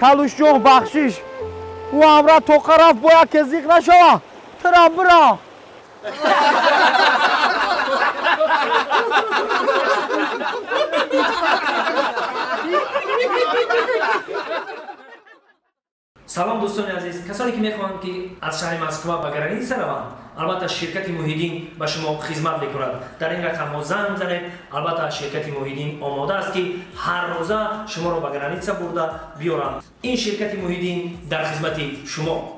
کالوشجوه بخشش و امرا تو قرف باید که زیق نشوه ترا برا سلام دوستان عزیز، کسانی که میخواهند که از شهر مسکو به گرانیتسا روند، البته شرکت موحدین به شما خدمت میکند. در این رقم زنگ بزنید. البته شرکت موحدین آماده است که هر روزه شما را به گرانیتسا برده بیارند. این شرکت موحدین در خدمت شما.